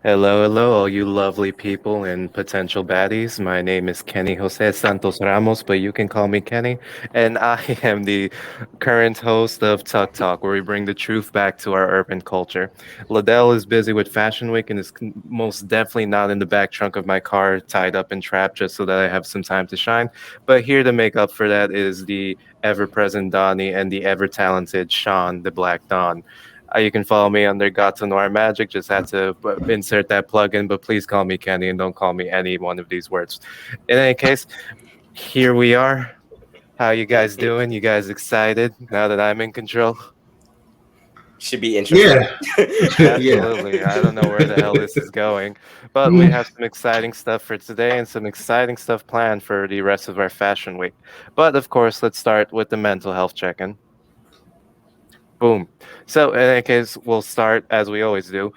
Hello, hello, all you lovely people and potential baddies. My name is Kenny Jose Santos Ramos, but you can call me Kenny. And I am the current host of TUC Talk, where we bring the truth back to our urban culture. Ladell is busy with Fashion Week and is most definitely not in the back trunk of my car, tied up and trapped, just so that I have some time to shine. But here to make up for that is the ever present Donnie and the ever talented Sean, the Black Dawn. You can follow me under Got to Noir Magic. Just had to insert that plug-in, but please call me Kenny and don't call me any one of these words. In any case, here we are. How you guys doing? You guys excited now that I'm in control? Should be interesting. Yeah, yeah. Absolutely. I don't know where the hell this is going, but we have some exciting stuff for today and some exciting stuff planned for the rest of our fashion week. But of course, let's start with the mental health check-in. Boom. So in any case, we'll start as we always do.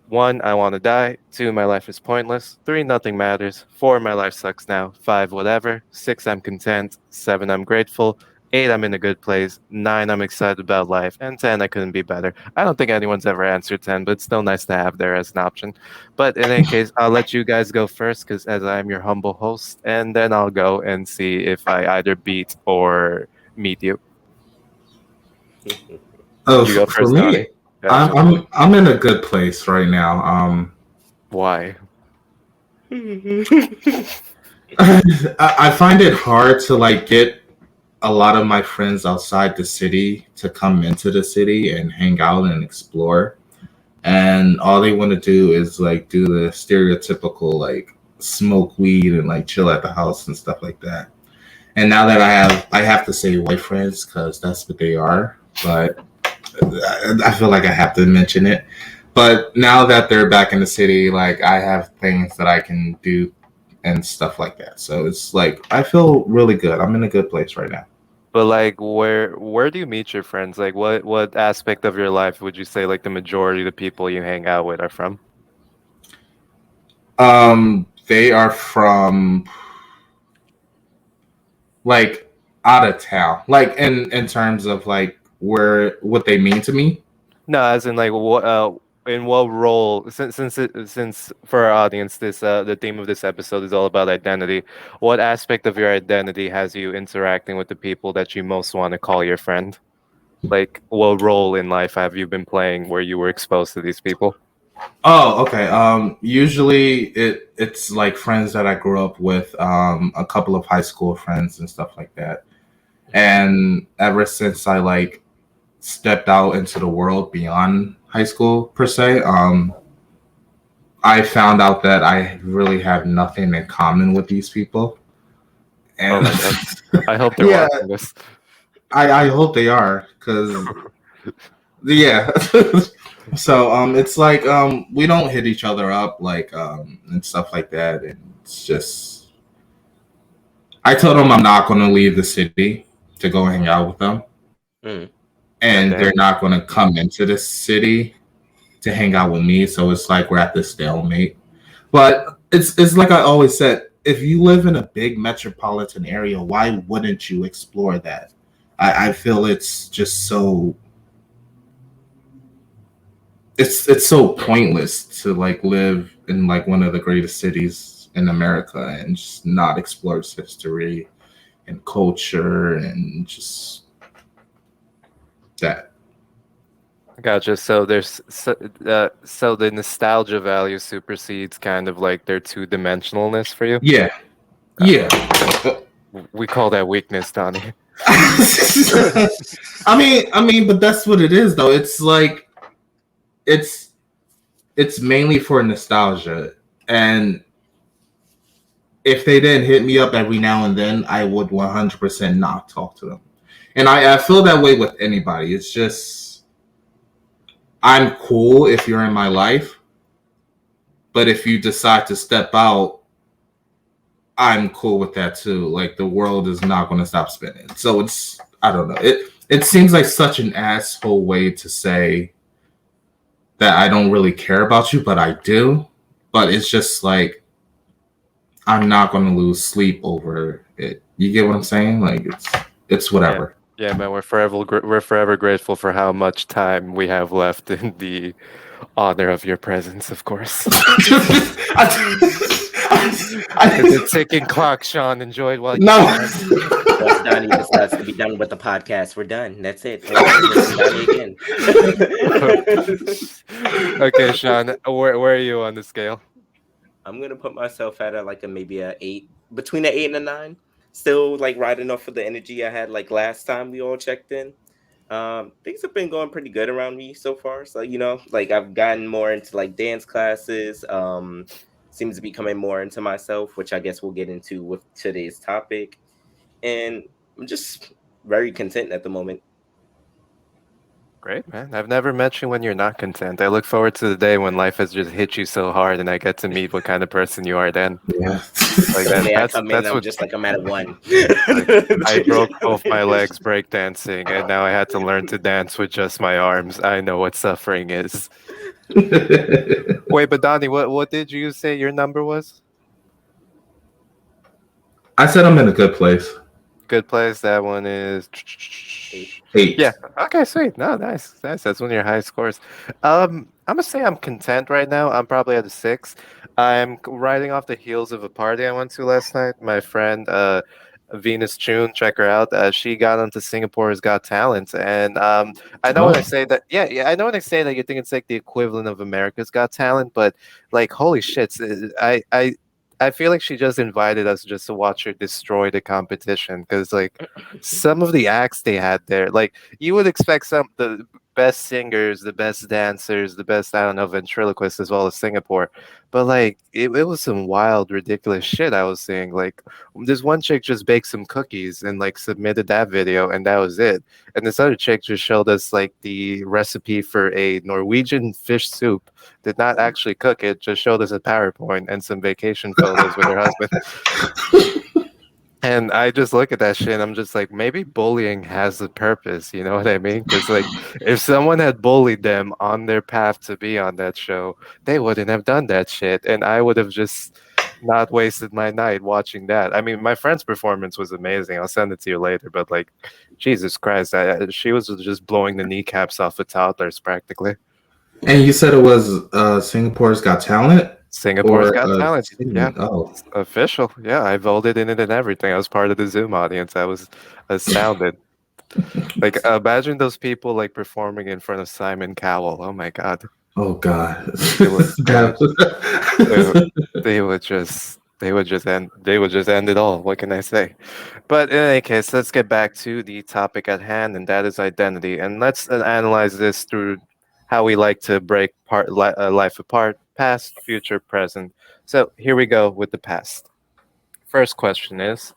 One, I want to die. Two, my life is pointless. Three, nothing matters. Four, my life sucks now. Five, whatever. Six, I'm content. Seven, I'm grateful. Eight, I'm in a good place. Nine, I'm excited about life. And 10, I couldn't be better. I don't think anyone's ever answered 10, but it's still nice to have there as an option. But in any case, I'll let you guys go first because as I'm your humble host, and then I'll go and see if I either beat or meet you. You go For first, Donnie. me, I'm, Gotcha. I'm in a good place right now. Why? I find it hard to like get a lot of my friends outside the city to come into the city and hang out and explore. And all they want to do is like do the stereotypical like smoke weed and like chill at the house and stuff like that. And now that I have to say white friends because that's what they are. But I feel like I have to mention it. But now that they're back in the city, like I have things that I can do and stuff like that. So it's like I feel really good. I'm in a good place right now. But like where do you meet your friends? Like what aspect of your life would you say like the majority of the people you hang out with are from? They are from like out of town, like in terms of like where what they mean to me. No, as in like what in what role since for our audience this the theme of this episode is all about identity. What aspect of your identity has you interacting with the people that you most want to call your friend? Like what role in life have you been playing where you were exposed to these people? Oh, okay. Usually it's like friends that I grew up with, a couple of high school friends and stuff like that. And ever since I like stepped out into the world beyond high school per se, I found out that I really have nothing in common with these people. Oh And my god. I hope they're yeah, watching this. I hope they are because yeah. So it's like we don't hit each other up like and stuff like that, and it's just I told them I'm not going to leave the city to go hang out with them, Mm. and they're Goddamn. not going to come into the city to hang out with me. So it's like we're at this stalemate. But it's like I always said, if you live in a big metropolitan area, why wouldn't you explore that? I feel it's just so it's so pointless to like live in like one of the greatest cities in America and just not explore its history and culture and just that. Gotcha. So the nostalgia value supersedes kind of like their two-dimensionalness for you. Yeah, Uh, yeah. we call that weakness, Donnie. But that's what it is though. It's like it's it's mainly for nostalgia, and if they didn't hit me up every now and then, I would 100% not talk to them. And I feel that way with anybody. It's just I'm cool if you're in my life, but if you decide to step out, I'm cool with that too. Like the world is not going to stop spinning. So it's I don't know. It seems like such an asshole way to say that I don't really care about you, but I do. But it's just like I'm not going to lose sleep over it. You get what I'm saying? Like it's Yeah. whatever. Yeah, man, we're forever grateful for how much time we have left in the honor of your presence, of course. It's a I- ticking clock, Sean. Enjoy it while you no. can. Once Donnie decides to be done with the podcast, we're done. That's it. We'll never hear from Donnie again. Okay, Sean, where are you on the scale? I'm gonna put myself at maybe a 8, between an 8 and a 9. Still like riding off of the energy I had like last time we all checked in. Things have been going pretty good around me so far. So like I've gotten more into like dance classes. Seems to be coming more into myself, which I guess we'll get into with today's topic. And I'm just very content at the moment. Great, man. I've never met you when you're not content. I look forward to the day when life has just hit you so hard and I get to meet what kind of person you are then. Yeah. Like that Suddenly I come in, that's I'm what just like I'm at a 1. like I broke both my legs breakdancing and now I had to learn to dance with just my arms. I know what suffering is. Wait, but Donnie, what did you say your number was? I said I'm in a good place. Good place. That one is 8. yeah. Okay, sweet. No, nice, nice. That's one of your highest scores. I'm gonna say I'm content right now. I'm probably at a 6. I'm riding off the heels of a party I went to last night. My friend, Venus Chun, check her out. She got onto Singapore's Got Talent, and I know when I Oh. say that, yeah, I know when I say that, you think it's like the equivalent of America's Got Talent, but like, holy shit, I feel like she just invited us just to watch her destroy the competition because like some of the acts they had there, like you would expect some the best singers, the best dancers, the best I don't know ventriloquists as well as Singapore, but like it was some wild, ridiculous shit I was seeing. Like this one chick just baked some cookies and like submitted that video and that was it, and this other chick just showed us like the recipe for a Norwegian fish soup, did not actually cook it, just showed us a PowerPoint and some vacation photos with her husband. And I just look at that shit and I'm just like, maybe bullying has a purpose, you know what I mean? Because like if someone had bullied them on their path to be on that show, they wouldn't have done that shit. And I would have just not wasted my night watching that. I mean, my friend's performance was amazing. I'll send it to you later, but like, Jesus Christ, she was just blowing the kneecaps off of toddlers practically. And you said it was Singapore's Got Talent Singapore's or Got Talent. Yeah, singing? Oh, it's official. Yeah, I voted in it and everything. I was part of the Zoom audience. I was astounded. Like, imagine those people like performing in front of Simon Cowell. Oh my God, oh God. they would, they would, they would, That- they would just end it all. What can I say? But in any case, let's get back to the topic at hand, and that is identity. And let's analyze this through how we like to break life apart: past, future, present. So here we go with the past. First question is,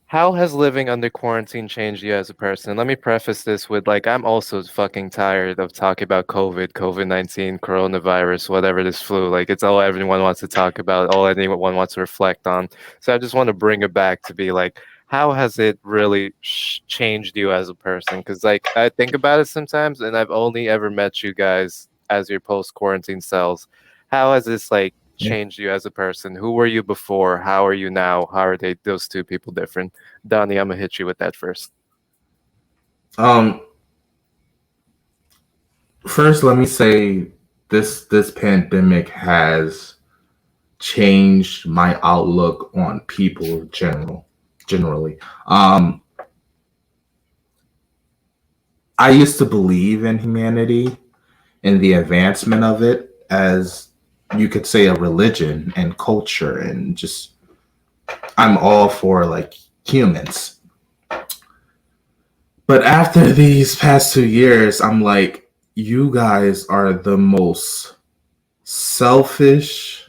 how has living under quarantine changed you as a person? Let me preface this with like, I'm also fucking tired of talking about COVID 19, coronavirus, whatever this flu. Like, it's all everyone wants to talk about, all anyone wants to reflect on. So I just want to bring it back to be like, how has it really changed you as a person? Because like, I think about it sometimes and I've only ever met you guys as your post quarantine selves. How has this like changed you as a person? Who were you before? How are you now? How are those two people different? Donnie, I'm gonna hit you with that first. um, first, let me say this pandemic has changed my outlook on people generally. I used to believe in humanity and the advancement of it as you could say a religion and culture and just I'm all for like humans. But after these past 2 years, I'm like, you guys are the most selfish,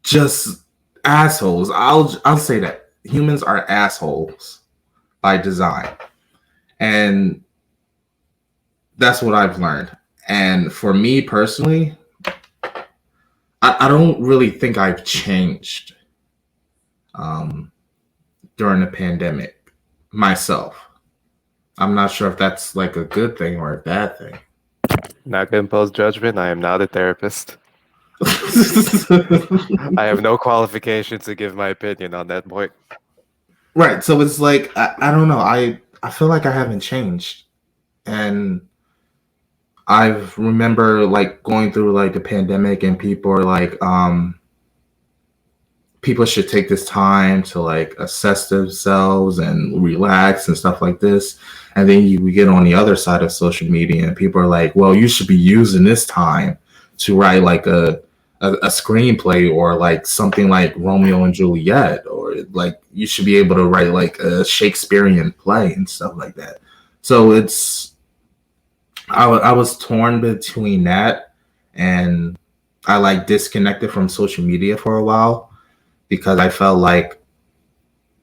just assholes. I'll say that humans are assholes by design, and that's what I've learned. And for me personally, I don't really think I've changed um, during the pandemic myself. I'm not sure if that's like a good thing or a bad thing. Not gonna impose judgment. I am not a therapist. I have no qualifications to give my opinion on that point. Right. So it's like I don't know. I feel like I haven't changed And I remember like going through like the pandemic, and people are like, people should take this time to like assess themselves and relax and stuff like this. And then we get on the other side of social media, and people are like, well, you should be using this time to write like a screenplay, or like something like Romeo and Juliet, or like you should be able to write like a Shakespearean play and stuff like that. So I was torn between that, and I like disconnected from social media for a while, because I felt like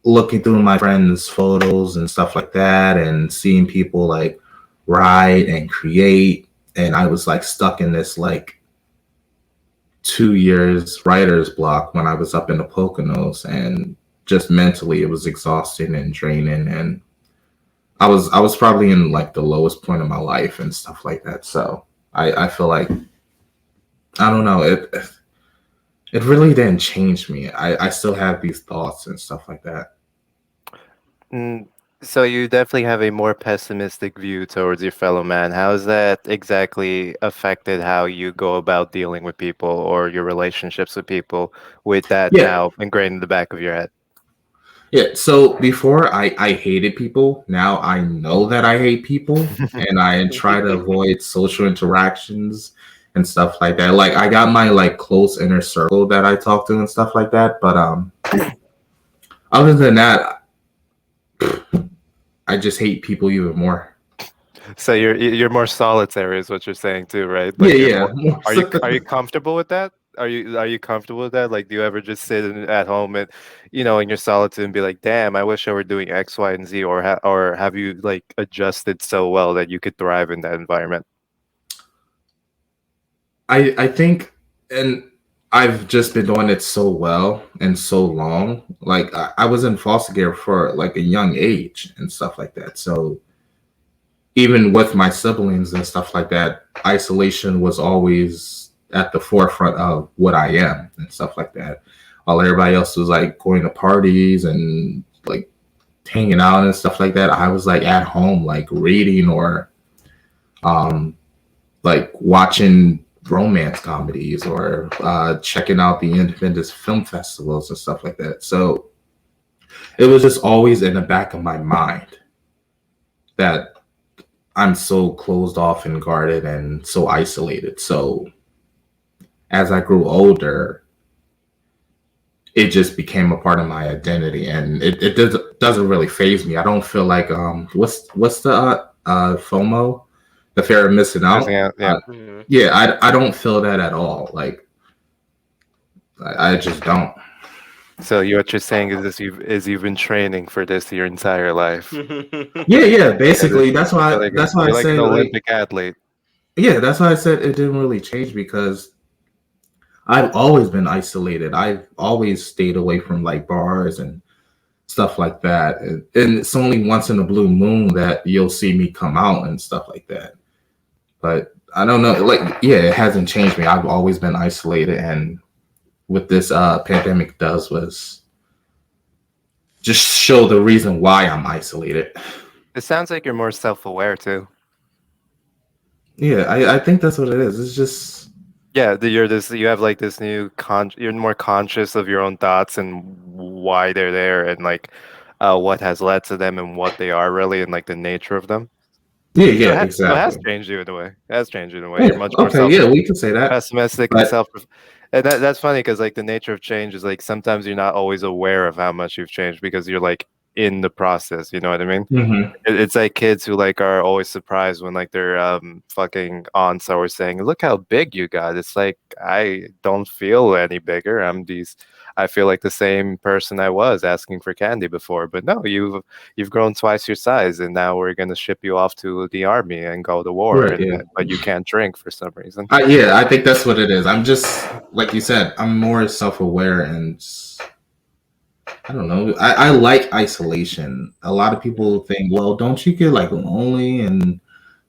looking through my friends' photos and stuff like that, and seeing people like write and create, and I was like stuck in this like 2 years writer's block when I was up in the Poconos, and just mentally it was exhausting and draining, and I was probably in like the lowest point of my life and stuff like that. So I feel like, I don't know, it really didn't change me. I still have these thoughts and stuff like that. Mm, so you definitely have a more pessimistic view towards your fellow man. How has that exactly affected how you go about dealing with people or your relationships with people with that Yeah, now ingrained in the back of your head? yeah. So before I hated people. Now I know that I hate people, and I try to avoid social interactions and stuff like that. Like I got my like close inner circle that I talk to and stuff like that. But other than that, I just hate people even more. So you're more solitary is what you're saying too, right? Yeah, Like you're yeah. more are you comfortable with that? Are you comfortable with that? Like do you ever just sit at home and in your solitude and be like, "Damn, I wish I were doing X, Y, and Z," or have you like adjusted so well that you could thrive in that environment? I think, and I've just been doing it so well and so long. Like I was in foster care for like a young age and stuff like that. So even with my siblings and stuff like that, isolation was always at the forefront of what I am and stuff like that. While everybody else was like going to parties and like hanging out and stuff like that, I was like at home, like reading, or um, like watching romance comedies, or checking out the independent film festivals and stuff like that. So it was just always in the back of my mind that I'm so closed off and guarded and so isolated. So as I grew older, it just became a part of my identity, and doesn't really phase me. I don't feel like what's the FOMO, the fear of missing Missing out. out, yeah. Mhm. Yeah, I don't feel that at all. Like I just don't. So what you're saying is this you've been training for this your entire life. Yeah, yeah. Yeah, Basically, that's why I you're like an say like, Olympic athlete. yeah, that's why I said it didn't really change, because I've always been isolated. I've always stayed away from like bars and stuff like that. And it's only once in a blue moon that you'll see me come out and stuff like that. But I don't know. Like, yeah, it hasn't changed me. I've always been isolated, and what this pandemic does was just show the reason why I'm isolated. It sounds like you're more self-aware too. Yeah, I think that's what it is. It's just, Yeah, you have like this you're more conscious of your own thoughts and why they're there and like what has led to them and what they are really and like the nature of them. yeah, So yeah, it has exactly. changed you in a way. It has changed you in a way. Yeah, You're much more okay, yeah, we could say that. pessimistic and But and that's funny because like the nature of change is like sometimes you're not always aware of how much you've changed because you're like in the process. You know what I mean? mhm. It's like kids who like are always surprised when like their fucking aunts are always saying, "Look how big you got." It's like I don't feel any bigger. I feel like the same person I was asking for candy before. But no, you've grown twice your size, and now we're gonna ship you off to the army and go to war, Right, and yeah. but you can't drink for some reason. Yeah, I think that's what it is. I'm just, like you said, I'm more self-aware, and I don't know. I like isolation. A lot of people think, well, don't you get like lonely and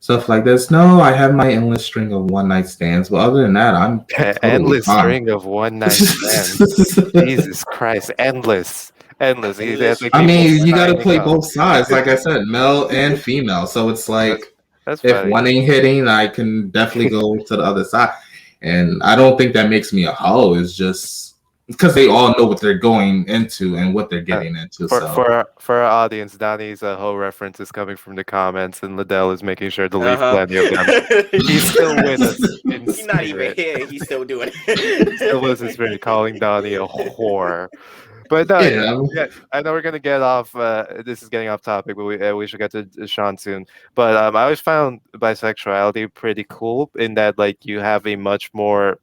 stuff like this? No, I have my endless string of one night stands, but other than that, I'm totally Endless fine. string of one night stands. Jesus Christ, endless. That's Endless like I people mean, you got to signing play up. both sides. Like I said, male and female. So it's like, That's If funny. one ain't hitting, I can definitely go to the other side. And I don't think that makes me a hoe. It's just because they all know what they're going into and what they're Uh, getting into. for So our audience, Donnie's whole reference is coming from the comments, and Liddell is making sure to leave Uh plenty of them. He's huh. still with us in He's not even spirit. here. He's still doing He's still with us in spirit, calling Donnie a whore. But no, yeah, yeah, I know we're gonna get off. This is getting off topic, but we should get to Sean soon. But I always found bisexuality pretty cool in that like you have a much more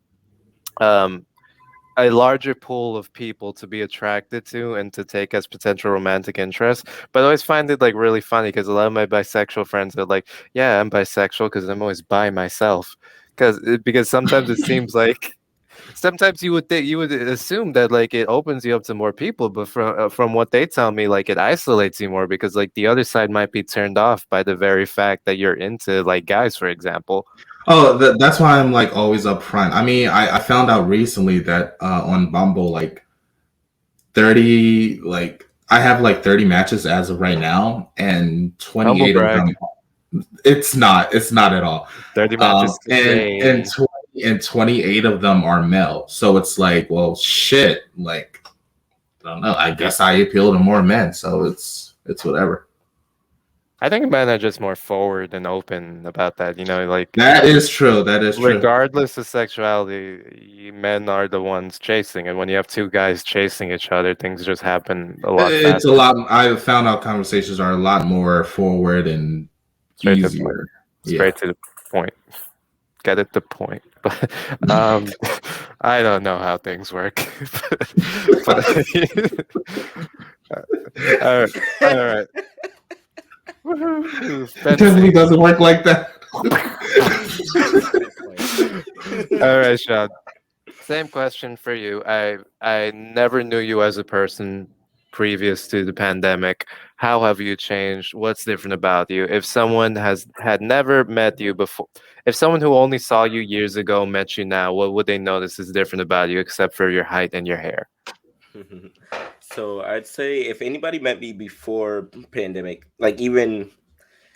um a larger pool of people to be attracted to and to take as potential romantic interest. But I always find it like really funny because a lot of my bisexual friends are like, "Yeah, I'm bisexual because I'm always by myself." Because sometimes it seems like sometimes you would assume that like it opens you up to more people, but from what they tell me, like it isolates you more because like the other side might be turned off by the very fact that you're into like guys, for example. oh, that's why I'm like always upfront. I mean, I found out recently that on Bumble, like 30, like I have like 30 matches as of right now, and Humble 28 of brag. them. It's not at all. 30 matches And today. 28 of them are male. So it's like, well, shit. Like, I don't know. I guess I appeal to more men, so it's whatever. I think men are just more forward and open about that. You know, like That is true. That is true. regardless of sexuality, men are the ones chasing, and when you have two guys chasing each other, things just happen a lot It's a faster. lot. I found out conversations are a lot more forward and Straight to the point. easier. Yeah. Straight to the point. Get it the point. But I don't know how things work. But all right, all right. Woohoo, It definitely fencing. doesn't work like that. Good All point. right, Sean. Same question for you. I never knew you as a person previous to the pandemic. How have you changed? What's different about you? If someone has had never met you before, if someone who only saw you years ago met you now, what would they notice is different about you except for your height and your hair? So I'd say if anybody met me before pandemic, like even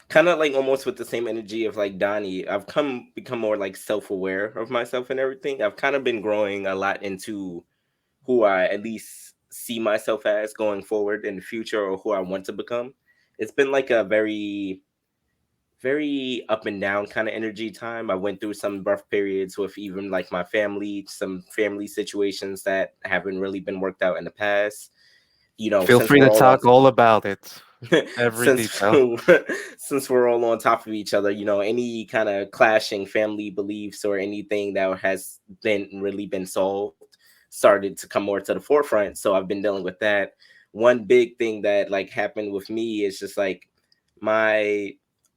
kind of like almost with the same energy of like Donnie, I've come become more like self-aware of myself and everything. I've kind of been growing a lot into who I at least see myself as going forward in the future or who I want to become. It's been like a very up and down kind of energy time. I went through some rough periods with even like my family, some family situations that haven't really been worked out in the past. You know, Feel since free we're to all on talk all about it. Every since detail. since we're all on top of each other, you know, any kind of clashing family beliefs or anything that has been really been solved started to come more to the forefront. So I've been dealing with that. One big thing that like happened with me is just like my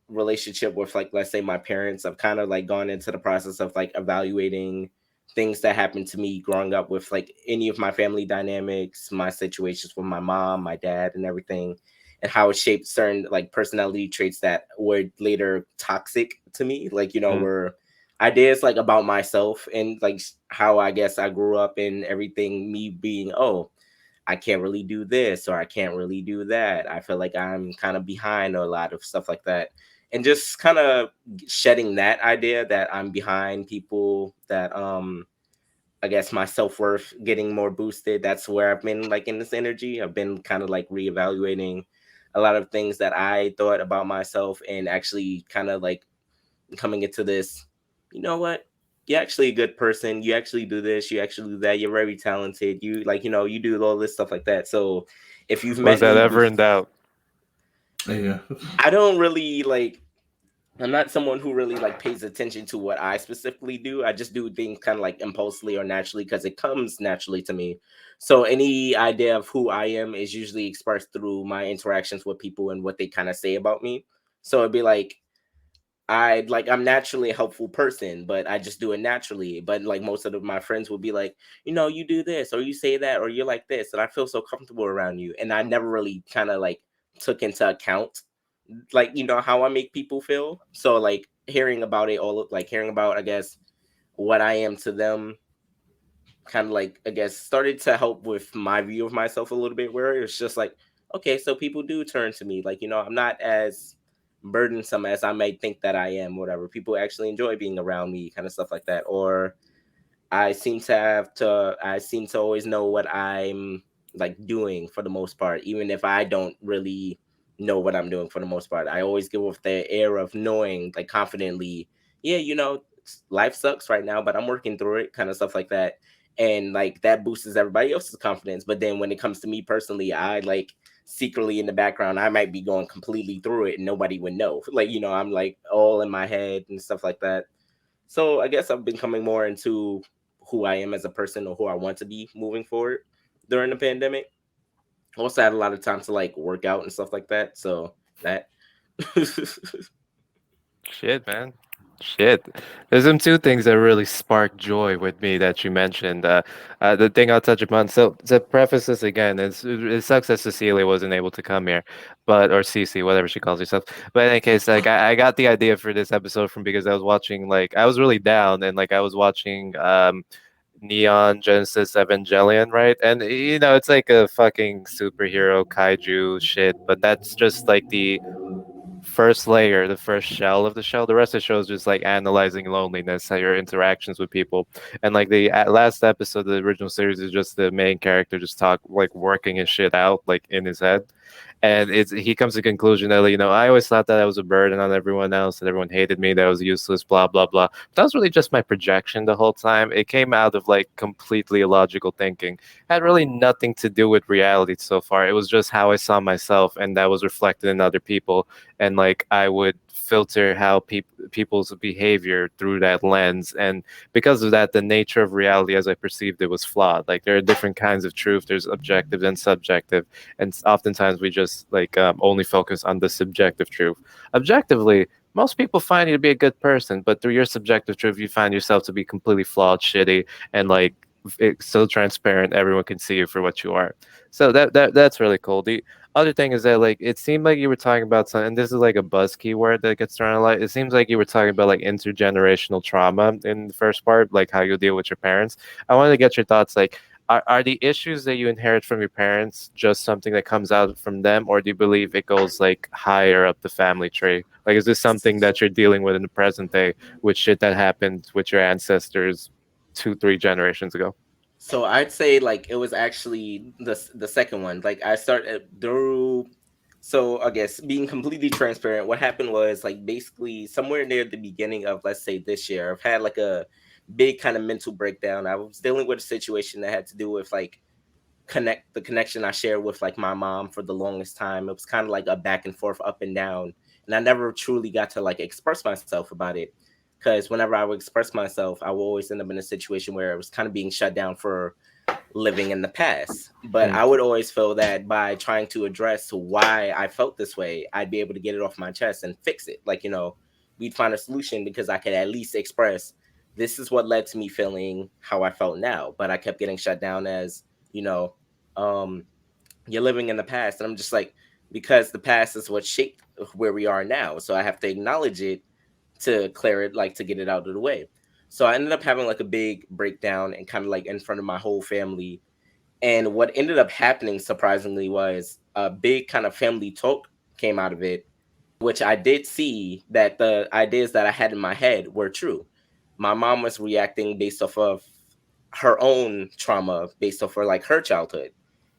relationship with like let's say my parents. I've kind of like gone into the process of like evaluating things that happened to me growing up with like any of my family dynamics, my situations with my mom, my dad, and everything, and how it shaped certain like personality traits that were later toxic to me. Like, you know, Mm. were ideas like about myself and like how I guess I grew up and everything, me being, oh, I can't really do this or I can't really do that. I feel like I'm kind of behind or a lot of stuff like that. And just kind of shedding that idea that I'm behind people, that I guess my self-worth getting more boosted. That's where I've been like in this energy. I've been kind of like reevaluating a lot of things that I thought about myself and actually kind of like coming into this, you know what? You're actually a good person. You actually do this, you actually do that. You're very talented. You like, you know, you do all this stuff like that. So if you've Was met that me ever in doubt? Yeah. I don't really like I'm not someone who really like pays attention to what I specifically do. I just do things kind of like impulsively or naturally because it comes naturally to me. So any idea of who I am is usually expressed through my interactions with people and what they kind of say about me. So it'd be like I'm naturally a helpful person, but I just do it naturally. But like most of my friends will be like, you know, you do this or you say that or you're like this, and I feel so comfortable around you. And I never really kind of like took into account like you know how I make people feel. So like hearing about it all, like hearing about I guess what I am to them, kind of like I guess started to help with my view of myself a little bit. Where it's just like, okay, so people do turn to me. Like you know, I'm not as burdensome as I might think that I am, whatever. People actually enjoy being around me, kind of stuff like that. Or I seem to always know what I'm like doing for the most part, even if I don't really know what I'm doing for the most part. I always give off the air of knowing, like confidently, yeah, life sucks right now, but I'm working through it, kind of stuff like that. And like that boosts everybody else's confidence. But then when it comes to me personally, I like secretly in the background, I might be going completely through it and nobody would know. Like, I'm like all in my head and stuff like that. So I guess I've been coming more into who I am as a person or who I want to be moving forward during the pandemic. Also had a lot of time to like work out and stuff like that. So that Shit, man. Shit. There's some two things that really spark joy with me that you mentioned. The thing I'll touch upon. So to preface this again, it sucks that Cecilia wasn't able to come here, but or Cece, whatever she calls herself. But in any case, like I got the idea for this episode from because I was watching like I was really down and like I was watching Neon Genesis Evangelion, right? And it's like a fucking superhero kaiju shit, but that's just like the first layer, the first shell of the shell. The rest of the show is just like analyzing loneliness, how your interactions with people. And like the last episode of the original series is just the main character just like working his shit out like in his head. And he comes to the conclusion that I always thought that I was a burden on everyone else, that everyone hated me, that I was useless, blah blah blah. But that was really just my projection the whole time. It came out of like completely illogical thinking. Had really nothing to do with reality so far. It was just how I saw myself, and that was reflected in other people. And like I would filter how people's behavior through that lens, and because of that, the nature of reality as I perceived it was flawed. Like there are different kinds of truth. There's objective and subjective, and oftentimes we just like only focus on the subjective truth. Objectively, most people find you to be a good person, but through your subjective truth, you find yourself to be completely flawed, shitty, and like it's so transparent everyone can see you for what you are. So that's really cool. The other thing is that like it seemed like you were talking about something, and this is like a buzz key word that gets thrown a lot. It seems like you were talking about like intergenerational trauma in the first part, like how you deal with your parents. I wanted to get your thoughts. Like, are the issues that you inherit from your parents just something that comes out from them, or do you believe it goes like higher up the family tree? Like, is this something that you're dealing with in the present day with shit that happened with your ancestors 2, 3 generations ago? so I'd say like it was actually the second one. Like I started through. So I guess being completely transparent, what happened was like basically somewhere near the beginning of, let's say, this year, I've had like a big kind of mental breakdown. I was dealing with a situation that had to do with like the connection I shared with like my mom for the longest time. It was kind of like a back and forth, up and down, and I never truly got to like express myself about it. Because whenever I would express myself, I would always end up in a situation where it was kind of being shut down for living in the past. But Mm. I would always feel that by trying to address why I felt this way, I'd be able to get it off my chest and fix it. Like, we'd find a solution because I could at least express this is what led to me feeling how I felt now. But I kept getting shut down as, you know, um, you're living in the past. And I'm just like, because the past is what shaped where we are now. So I have to acknowledge it to clear it, like to get it out of the way. So I ended up having like a big breakdown and kind of like in front of my whole family. And what ended up happening, surprisingly, was a big kind of family talk came out of it, which I did see that the ideas that I had in my head were true. My mom was reacting based off of her own trauma, based off of like her childhood,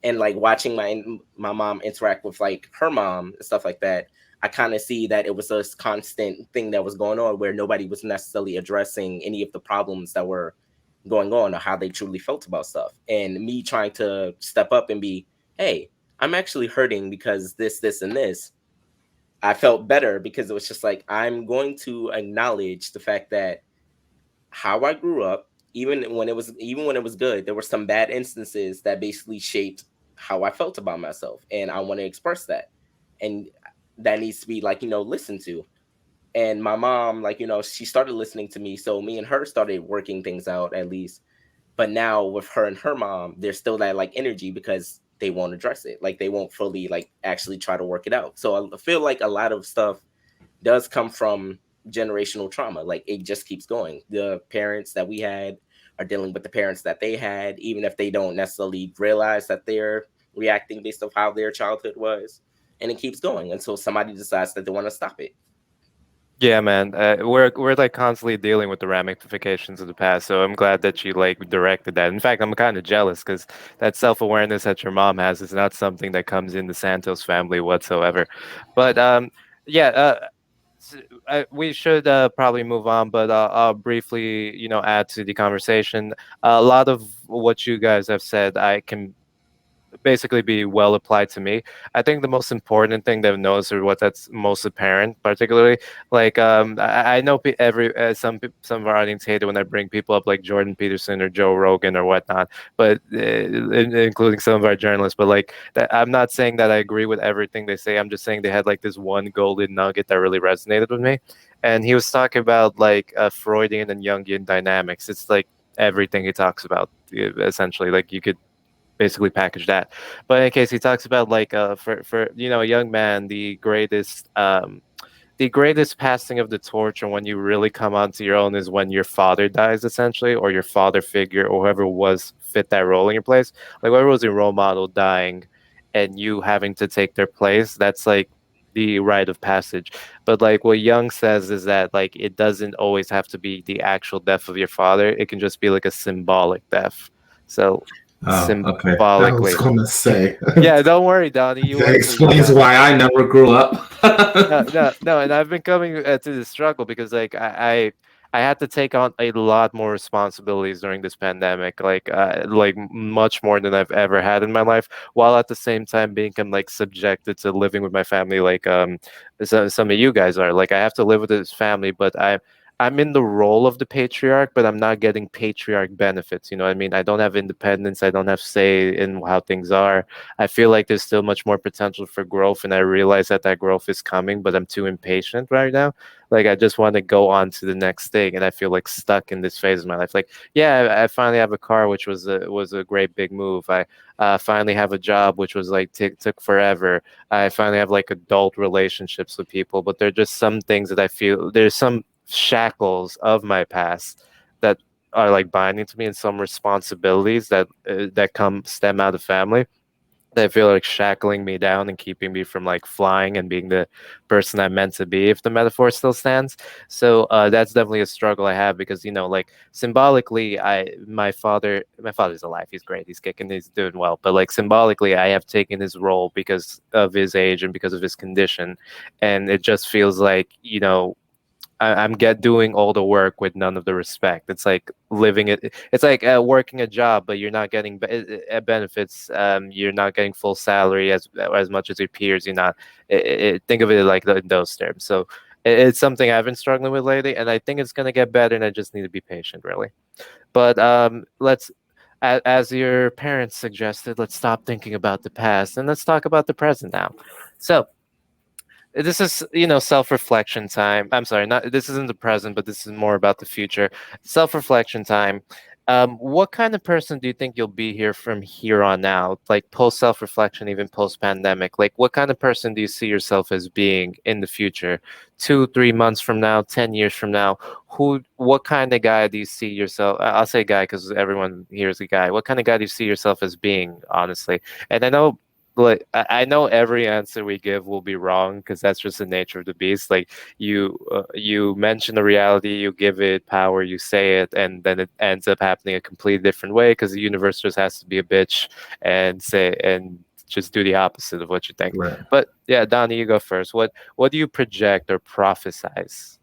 and like watching my mom interact with like her mom and stuff like that. I kind of see that it was this constant thing that was going on where nobody was necessarily addressing any of the problems that were going on or how they truly felt about stuff. And me trying to step up and be, hey, I'm actually hurting because this, and this. I felt better because it was just like, I'm going to acknowledge the fact that how I grew up, even when it was good, there were some bad instances that basically shaped how I felt about myself. And I want to express that. And that needs to be like, listened to. And my mom, like, she started listening to me. So me and her started working things out at least. But now with her and her mom, there's still that like energy because they won't address it. Like they won't fully like actually try to work it out. So I feel like a lot of stuff does come from generational trauma. Like it just keeps going. The parents that we had are dealing with the parents that they had, even if they don't necessarily realize that they're reacting based off how their childhood was. and it keeps going until somebody decides that they want to stop it. Yeah, man. We're like constantly dealing with the ramifications of the past, so I'm glad that you like directed that. In fact, I'm kind of jealous because that self-awareness that your mom has is not something that comes in the Santos family whatsoever. But yeah, we should probably move on, but I'll briefly, add to the conversation. A lot of what you guys have said, I can basically be well applied to me. I think the most important thing that I've noticed, or what that's most apparent, particularly, like I know some of our audience hate it when I bring people up like Jordan Peterson or Joe Rogan or whatnot, but including some of our journalists. But like that, I'm not saying that I agree with everything they say. I'm just saying they had like this one golden nugget that really resonated with me, and he was talking about like Freudian and Jungian dynamics. It's like everything he talks about essentially. Like you could basically package that. But in any case, he talks about like for a young man, the greatest passing of the torch and when you really come onto your own is when your father dies essentially, or your father figure, or whoever was fit that role in your place. Like whoever was your role model dying and you having to take their place, that's like the rite of passage. But like what Young says is that like it doesn't always have to be the actual death of your father. It can just be like a symbolic death. So Oh, okay. I was symbolically. gonna say Yeah, don't worry, Donnie. You that wait till you explains got it. why I never grew up. No, no, no. And I've been coming to the struggle because like I had to take on a lot more responsibilities during this pandemic, like much more than I've ever had in my life, while at the same time being like subjected to living with my family, like some of you guys are. Like I have to live with this family, but I'm in the role of the patriarch, but I'm not getting patriarch benefits. You know what I mean? I don't have independence. I don't have say in how things are. I feel like there's still much more potential for growth, and I realize that that growth is coming, but I'm too impatient right now. Like I just want to go on to the next thing, and I feel like stuck in this phase of my life. Like, yeah, I finally have a car, which was a great big move. I finally have a job, which was like took forever. I finally have like adult relationships with people, but there are just some things that I feel there's some shackles of my past that are like binding to me, and some responsibilities that come stem out of family that feel like shackling me down and keeping me from like flying and being the person I'm meant to be, if the metaphor still stands. So that's definitely a struggle I have because like symbolically, my father's alive. He's great. He's kicking. He's doing well. But like symbolically, I have taken his role because of his age and because of his condition, and it just feels like I'm get doing all the work with none of the respect. It's like living it. It's like working a job, but you're not getting benefits. You're not getting full salary as much as your peers. You're not. Think of it like in those terms. So it's something I've been struggling with lately, and I think it's gonna get better. And I just need to be patient, really. But as your parents suggested, let's stop thinking about the past and let's talk about the present now. So this is self-reflection time. I'm sorry, not this isn't the present, but this is more about the future. Self-reflection time. What kind of person do you think you'll be here from here on out, like post self-reflection, even post pandemic? Like what kind of person do you see yourself as being in the future, 2 3 months from now, 10 years from now? What kind of guy do you see yourself? I'll say guy because everyone here is a guy. What kind of guy do you see yourself as being, honestly? And I know, like, I know every answer we give will be wrong because that's just the nature of the beast. Like you mention the reality, you give it power, you say it, and then it ends up happening a completely different way because the universe just has to be a bitch and just do the opposite of what you think. Right. But yeah, Donnie, you go first. What do you project or prophesize?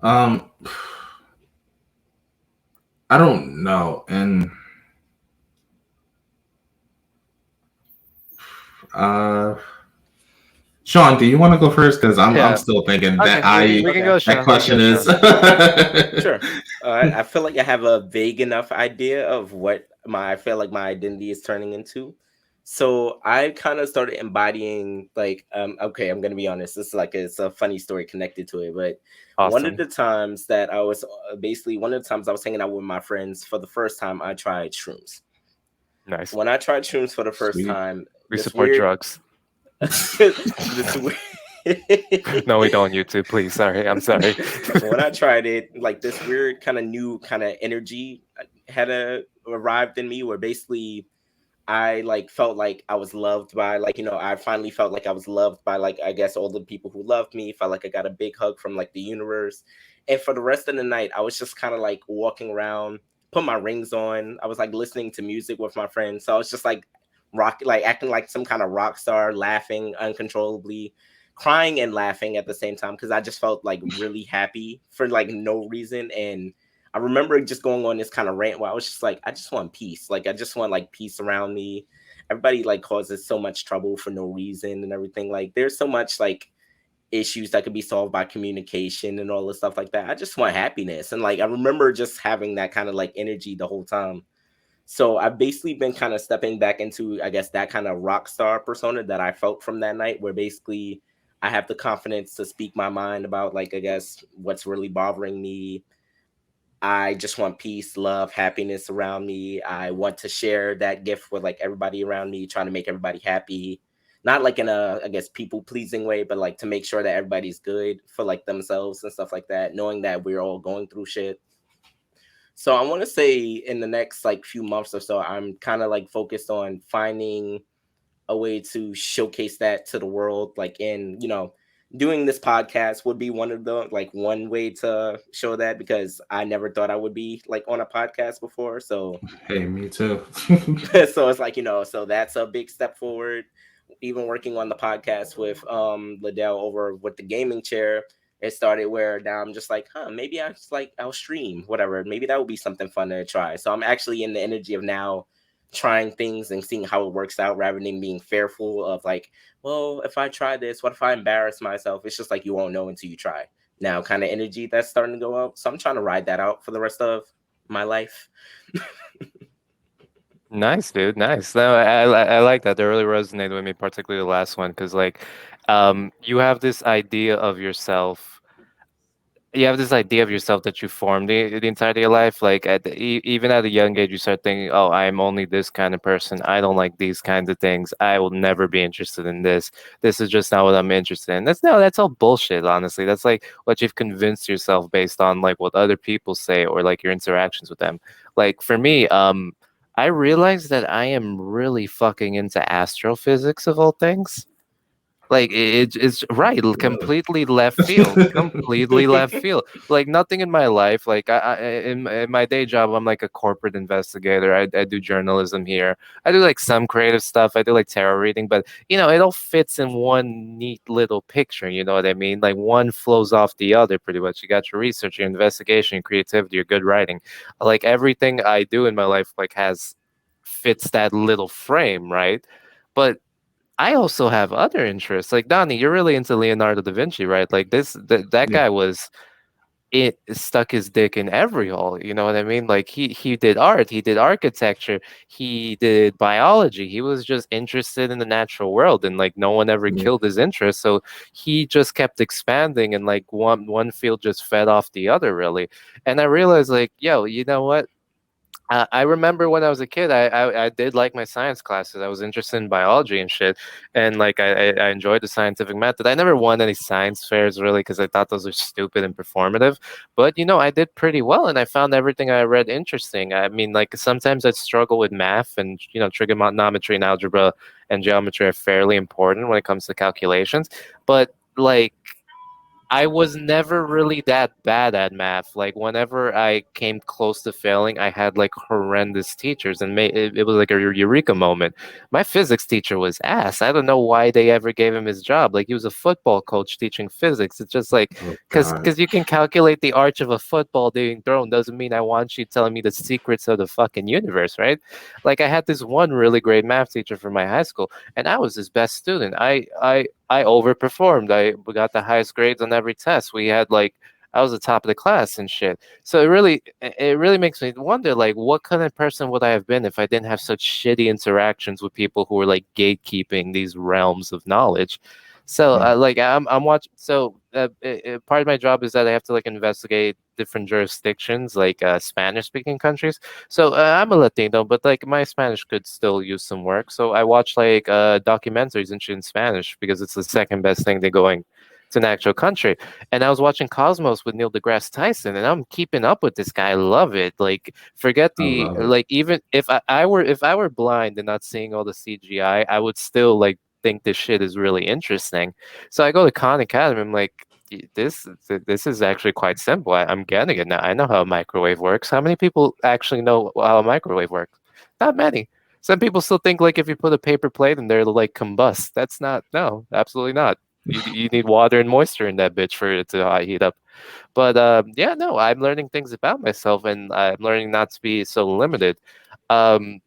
Um, I don't know, and uh, Sean, do you want to go first? Because I'm Yeah. still thinking that Okay, we can Okay. go, that Sean. We can question go, is. Sean. Sure. I feel like I have a vague enough idea of what I feel like my identity is turning into. So I kind of started embodying like okay, I'm gonna be honest. This is like it's a funny story connected to it, but one of Awesome. the times that I was basically one of the times I was hanging out with my friends for the first time, I tried shrooms. Nice. When I tried shrooms for the first Sweet. time, We this support weird, drugs. this weird. No, we don't. YouTube, please. Sorry, I'm sorry. When I tried it, like this weird kind of new kind of energy had arrived in me where basically I like felt like I was loved by, like, I finally felt like I was loved by, like, I guess all the people who loved me. Felt like I got a big hug from like the universe. And for the rest of the night, I was just kind of like walking around, put my rings on. I was like listening to music with my friends. So I was just like like acting like some kind of rock star, laughing uncontrollably, crying and laughing at the same time because I just felt like really happy for like no reason. And I remember just going on this kind of rant where I was just like, I just want peace. Like, I just want like peace around me. Everybody like causes so much trouble for no reason and everything. Like, there's so much like issues that could be solved by communication and all this stuff like that. I just want happiness. And like, I remember just having that kind of like energy the whole time. So I've basically been kind of stepping back into, I guess, that kind of rock star persona that I felt from that night, where basically I have the confidence to speak my mind about, like, I guess, what's really bothering me. I just want peace, love, happiness around me. I want to share that gift with like everybody around me, trying to make everybody happy. Not like in a, I guess, people pleasing way, but like to make sure that everybody's good for like themselves and stuff like that, knowing that we're all going through shit. So I want to say in the next like few months or so, I'm kind of like focused on finding a way to showcase that to the world, like in, doing this podcast would be one of the like one way to show that, because I never thought I would be like on a podcast before. So Hey, me too. so it's like, so that's a big step forward. Even working on the podcast with Liddell over with the gaming chair, it started where now I'm just like, maybe I'll stream, whatever. Maybe that would be something fun to try. So I'm actually in the energy of now trying things and seeing how it works out, rather than being fearful of like, well, if I try this, what if I embarrass myself? It's just like, you won't know until you try. Now kind of energy that's starting to go up. So I'm trying to ride that out for the rest of my life. Nice, dude. Nice. No, I like that. That really resonated with me, particularly the last one, because like, you have this idea of yourself. You have this idea of yourself that you formed the entirety of your life. Like even at a young age, you start thinking, "Oh, I'm only this kind of person. I don't like these kinds of things. I will never be interested in this. This is just not what I'm interested in." That's no, that's all bullshit. Honestly, that's like what you've convinced yourself based on like what other people say or like your interactions with them. Like for me, I realized that I am really fucking into astrophysics of all things. Like it's right, completely left field, completely left field. Like nothing in my life. Like in my day job, I'm like a corporate investigator. I do journalism here. I do like some creative stuff. I do like tarot reading, but it all fits in one neat little picture. You know what I mean? Like one flows off the other pretty much. You got your research, your investigation, your creativity, your good writing. Like everything I do in my life, like has fits that little frame, right? But I also have other interests. Like Donnie, you're really into Leonardo da Vinci, right? Like that Yeah. guy was it stuck his dick in every hole. You know what I mean? Like he did art, he did architecture, he did biology. He was just interested in the natural world, and like no one ever Yeah. killed his interest. So he just kept expanding, and like one field just fed off the other, really. And I realized, like, yo, you know what? I remember when I was a kid, I did like my science classes. I was interested in biology and shit, and like I enjoyed the scientific method. I never won any science fairs really because I thought those were stupid and performative. But I did pretty well, and I found everything I read interesting. I mean, like sometimes I'd struggle with math, and trigonometry and algebra and geometry are fairly important when it comes to calculations. But like I was never really that bad at math. Like whenever I came close to failing, I had like horrendous teachers, and it was like a eureka moment. My physics teacher was ass. I don't know why they ever gave him his job. Like he was a football coach teaching physics. It's just like Oh because God. because you can calculate the arch of a football being thrown doesn't mean I want you telling me the secrets of the fucking universe, right? Like I had this one really great math teacher from my high school, and I was his best student. I overperformed. I got the highest grades on every test. We had like I was the top of the class and shit. So it really makes me wonder like what kind of person would I have been if I didn't have such shitty interactions with people who were like gatekeeping these realms of knowledge. So Mm. like I'm watching. So part of my job is that I have to like investigate different jurisdictions, like Spanish speaking countries. So I'm a Latino, but like my Spanish could still use some work. So I watch like documentaries in Spanish because it's the second best thing they're going. It's an actual country. And I was watching Cosmos with Neil deGrasse Tyson, and I'm keeping up with this guy. I love it. Like, forget I the love it. like. Even if I were blind and not seeing all the CGI, I would still like think this shit is really interesting. So I go to Khan Academy. I'm like, this is actually quite simple. I'm getting it now. I know how a microwave works. How many people actually know how a microwave works? Not many. Some people still think like if you put a paper plate in there, it'll like combust. That's not, no, absolutely not. You need water and moisture in that bitch for it to heat up. But yeah, no, I'm learning things about myself, and I'm learning not to be so limited. Um,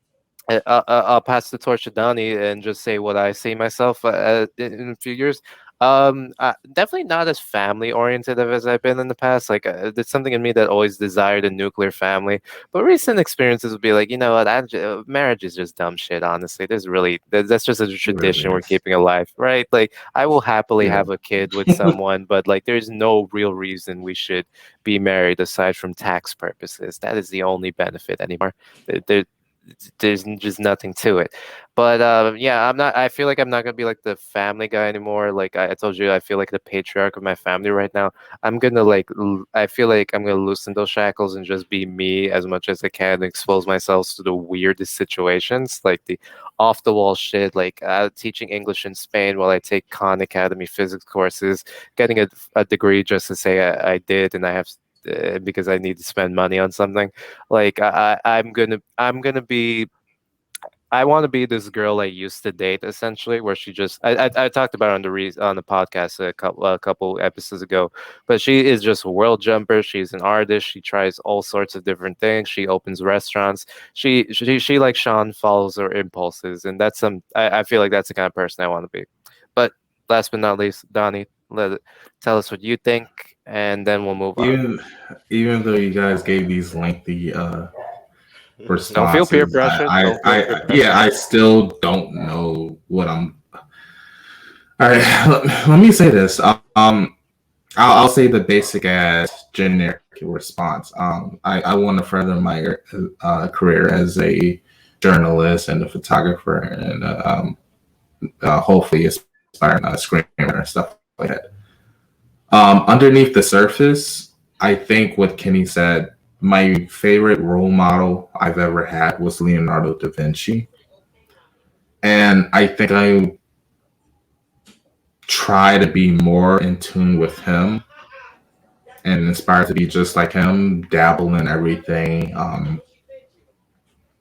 I'll pass the torch to Donnie and just say what I see myself in a few years. Definitely not as family oriented as I've been in the past. Like, there's something in me that always desired a nuclear family. But recent experiences would be like, you know what? Marriage is just dumb shit. Honestly, that's just a It really tradition we're is. keeping alive, right? Like, I will happily Yeah. have a kid with someone, but like, there's no real reason we should be married aside from tax purposes. That is the only benefit anymore. There, there's just nothing to it. But yeah, I'm not. I feel like I'm not gonna be like the family guy anymore. Like I told you, I feel like the patriarch of my family right now. I'm gonna like. I feel like I'm gonna loosen those shackles and just be me as much as I can, and expose myself to the weirdest situations, like the off the wall shit, like teaching English in Spain while I take Khan Academy physics courses, getting a degree just to say I did, and I have. Because I need to spend money on something, like I'm gonna be. I want to be this girl I used to date, essentially, where she just. I talked about it on on the podcast a couple episodes ago, but she is just a world jumper. She's an artist. She tries all sorts of different things. She opens restaurants. She like Sean follows her impulses, and that's some. I feel like that's the kind of person I want to be. But last but not least, Donnie, tell us what you think, and then we'll move on. Even even though you guys gave these lengthy Don't feel peer responses, pressure. Don't feel peer yeah, pressure. I still don't know what I'm. All right, let me say this. I'll say the basic as generic response. I want to further my career as a journalist and a photographer, and hopefully aspiring screenwriter and stuff like that. Underneath the surface, I think what Kenny said. My favorite role model I've ever had was Leonardo da Vinci, and I think I try to be more in tune with him and inspired to be just like him, dabble in everything,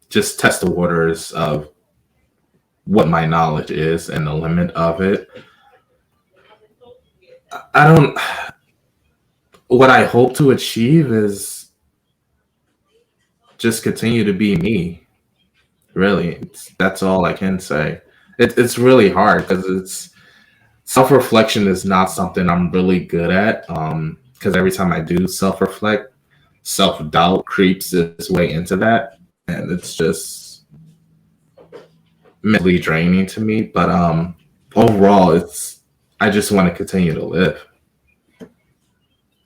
just test the waters of what my knowledge is and the limit of it. I don't. What I hope to achieve is just continue to be me. Really, that's all I can say. It's really hard because it's self reflection is not something I'm really good at. Because every time I do self reflect, self doubt creeps its way into that, and it's just mentally draining to me. But overall, it's I just want to continue to live.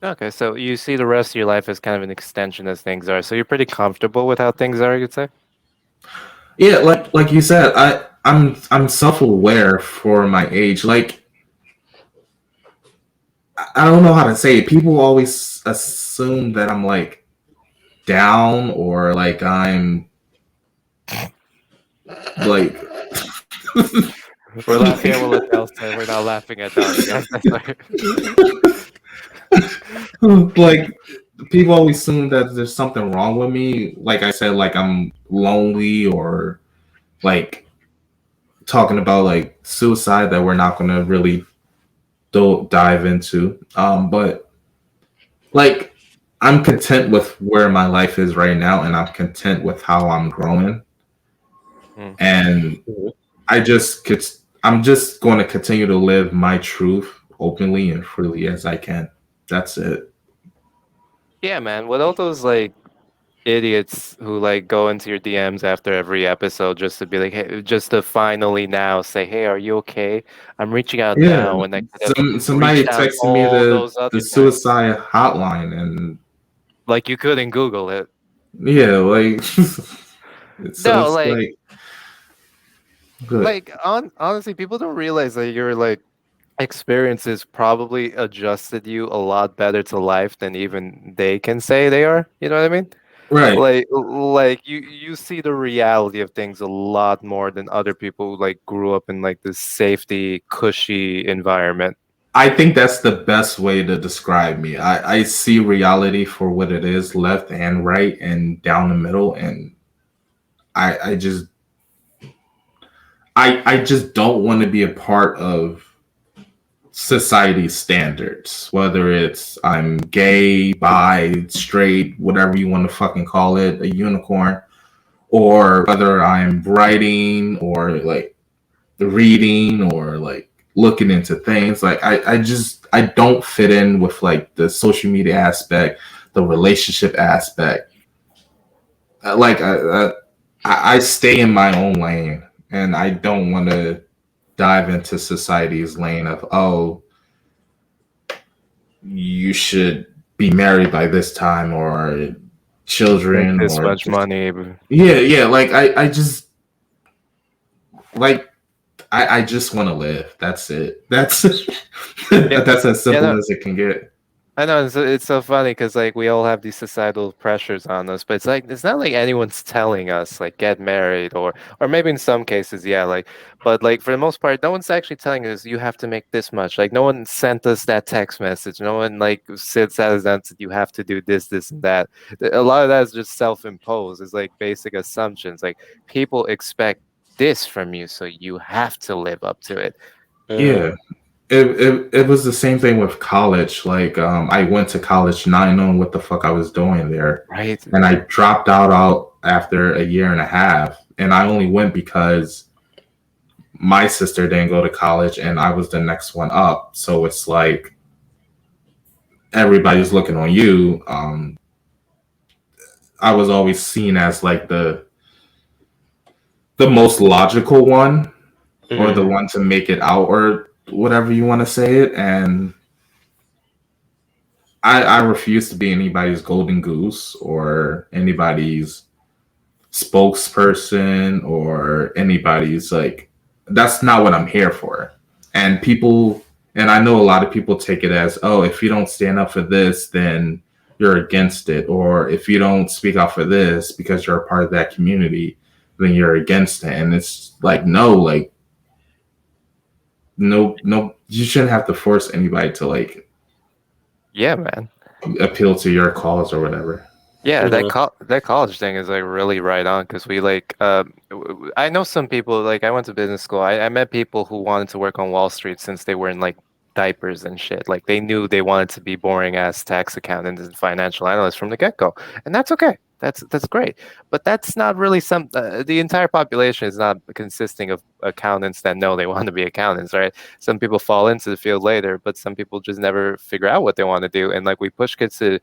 Okay, so you see the rest of your life as kind of an extension as things are. So you're pretty comfortable with how things are, you'd say? Yeah, like you said, I'm self aware for my age. Like I don't know how to say it. People always assume that I'm like down or like I'm like We're laughing at what Littell said. We're not laughing at Donnie, guys. I swear. like people always assume that there's something wrong with me. Like I said, like I'm lonely or like talking about like suicide that we're not gonna really dive into. But like I'm content with where my life is right now, and I'm content with how I'm growing. Mm. And I just could. I'm just going to continue to live my truth openly and freely as I can. That's it. Yeah, man. With all those like idiots who like go into your DMs after every episode just to be like, hey, just to finally now say, hey, are you okay? I'm reaching out Yeah, now, and I could have somebody reached out texted me all those the other times. suicide hotline, and Like you couldn't Google it. yeah, like so No, it's like good. like honestly, people don't realize that you're like experiences probably adjusted you a lot better to life than even they can say they are. You know what I mean? Right. Like you see the reality of things a lot more than other people who like grew up in like this safety, cushy environment. I think that's the best way to describe me. I see reality for what it is, left and right and down the middle, and I just I just don't want to be a part of society's standards, whether it's I'm gay, bi, straight, whatever you want to fucking call it, a unicorn, or whether I'm writing or like reading or like looking into things. Like I don't fit in with like the social media aspect, the relationship aspect. Like I stay in my own lane, and I don't want to dive into society's lane of, oh, you should be married by this time, or Make children, this or much just money. yeah. Like I just like I just want to live. That's it. That's Yeah, that's as yeah, simple no, as it can get. I know it's so funny because like we all have these societal pressures on us, but it's like it's not like anyone's telling us like get married or maybe in some cases, yeah, like but like for the most part, no one's actually telling us you have to make this much. Like no one sent us that text message. No one like sits at us and said you have to do this, and that. A lot of that is just self-imposed. It's like basic assumptions. Like people expect this from you, so you have to live up to it. Yeah. Mm. It was the same thing with college. Like I went to college not knowing what the fuck I was doing there. Right? And I dropped out after a year and a half. And I only went because my sister didn't go to college and I was the next one up. So it's like everybody's looking on you. I was always seen as like the most logical one, or the Mm. one to make it out, or whatever you want to say it. And I refuse to be anybody's golden goose or anybody's spokesperson or anybody's like, that's not what I'm here for. And people, and I know a lot of people take it as, oh, if you don't stand up for this, then you're against it. Or if you don't speak out for this because you're a part of that community, then you're against it. And it's like, no, like, no, you shouldn't have to force anybody to like Yeah, man. appeal to your cause or whatever. Yeah, Mm. that college thing is like really right on because we like I know some people like I went to business school. I met people who wanted to work on Wall Street since they were in like diapers and shit. Like they knew they wanted to be boring ass tax accountants and financial analysts from the get-go. And that's okay. That's great. But that's not really the entire population is not consisting of accountants that know they want to be accountants, right? Some people fall into the field later, but some people just never figure out what they want to do. And like we push kids to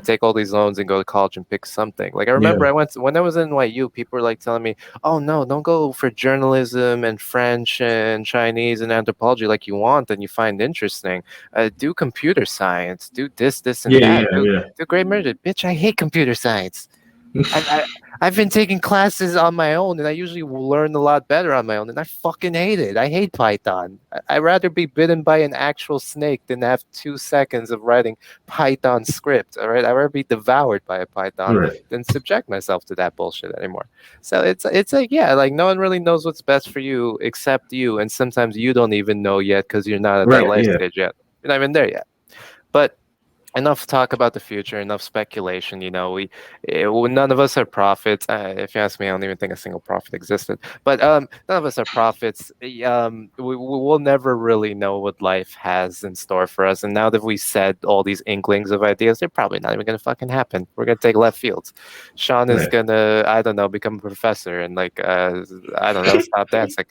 take all these loans and go to college and pick something. Like I Yeah. remember when I was in NYU, people were like telling me, "Oh no, don't go for journalism and French and Chinese and anthropology like you want and you find interesting. Do computer science, do this and Yeah, that. yeah, yeah. Do great murder, bitch. I hate computer science. I, I I've been taking classes on my own, and I usually learn a lot better on my own. And I fucking hate it. I hate Python. I'd rather be bitten by an actual snake than have 2 seconds of writing Python script. All right, I'd rather be devoured by a Python Right. than subject myself to that bullshit anymore. So it's like yeah, like no one really knows what's best for you except you, and sometimes you don't even know yet because you're not at that Right. life Yeah. stage yet. You're not even there yet. But enough talk about the future, enough speculation. Well, none of us are prophets. If you ask me, I don't even think a single prophet existed. But none of us are prophets. We will never really know what life has in store for us. And now that we said all these inklings of ideas, they're probably not even gonna fucking happen. We're gonna take left fields. Sean is Right. gonna, I don't know, become a professor and like, I don't know, stop dancing.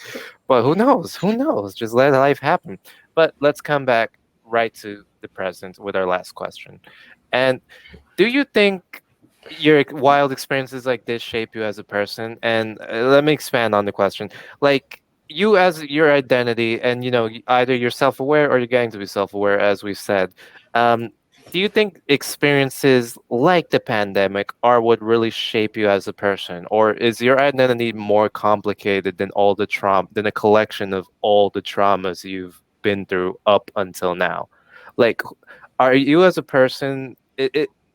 But who knows? Who knows? Just let life happen. But let's come back right to the present with our last question. And do you think your wild experiences like this shape you as a person? And let me expand on the question. Like you as your identity, and either you're self-aware or you're getting to be self-aware, as we've said. Um, do you think experiences like the pandemic are what really shape you as a person, or is your identity more complicated than all the trauma, than a collection of all the traumas you've been through up until now? Like, are you as a person?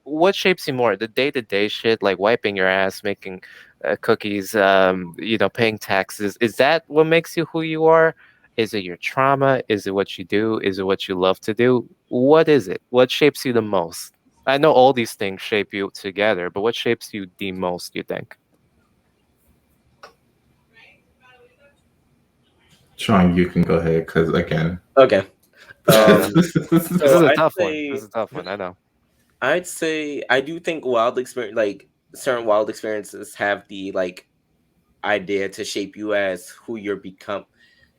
What shapes you more? The day to day shit, like wiping your ass, making cookies, paying taxes. Is that what makes you who you are? Is it your trauma? Is it what you do? Is it what you love to do? What is it? What shapes you the most? I know all these things shape you together, but what shapes you the most, you think? Sean, you can go ahead because again, Okay. Yeah. This is So a I'd tough one. This say is a tough one. I know. I do think wild experience, like certain wild experiences, have the like idea to shape you as who you're become.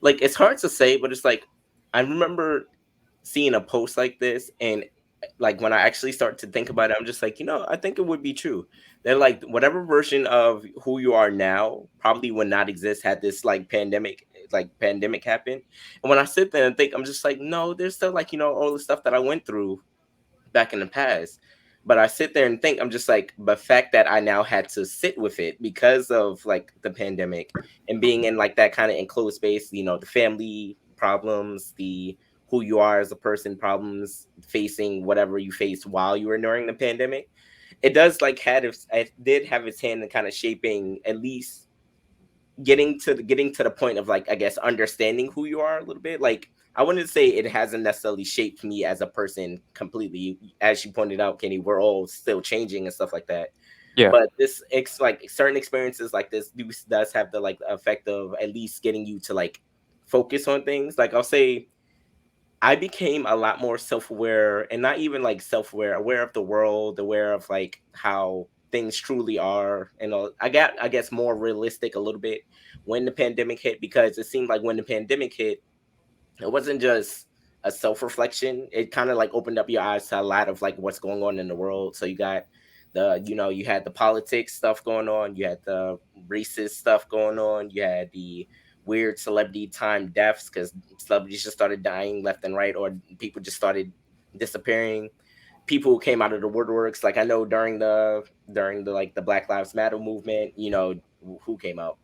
Like it's hard to say, but it's like I remember seeing a post like this, and like when I actually start to think about it, I'm just like, I think it would be true. They're like whatever version of who you are now probably would not exist had this pandemic happen. And when I sit there and think, I'm just like, no, there's still like all the stuff that I went through back in the past. But I sit there and think, I'm just like, the fact that I now had to sit with it because of like the pandemic and being in like that kind of enclosed space, the family problems, the who you are as a person problems, facing whatever you faced while you were during the pandemic. It does like it did have its hand in kind of shaping at least getting to the point of like I guess understanding who you are a little bit. Like I wouldn't say it hasn't necessarily shaped me as a person completely. As you pointed out, Kenny, we're all still changing and stuff like that. Yeah. But like certain experiences like this does have the like effect of at least getting you to like focus on things. Like I'll say I became a lot more self-aware, and not even like self-aware, aware of the world, aware of like how things truly are. And I got, I guess, more realistic a little bit when the pandemic hit, because it seemed like when the pandemic hit, it wasn't just a self-reflection. It kind of like opened up your eyes to a lot of like what's going on in the world. So you got you had the politics stuff going on, you had the racist stuff going on, you had the weird celebrity time deaths because celebrities just started dying left and right, or people just started disappearing. People who came out of the woodworks, like I know during the like the Black Lives Matter movement, who came out.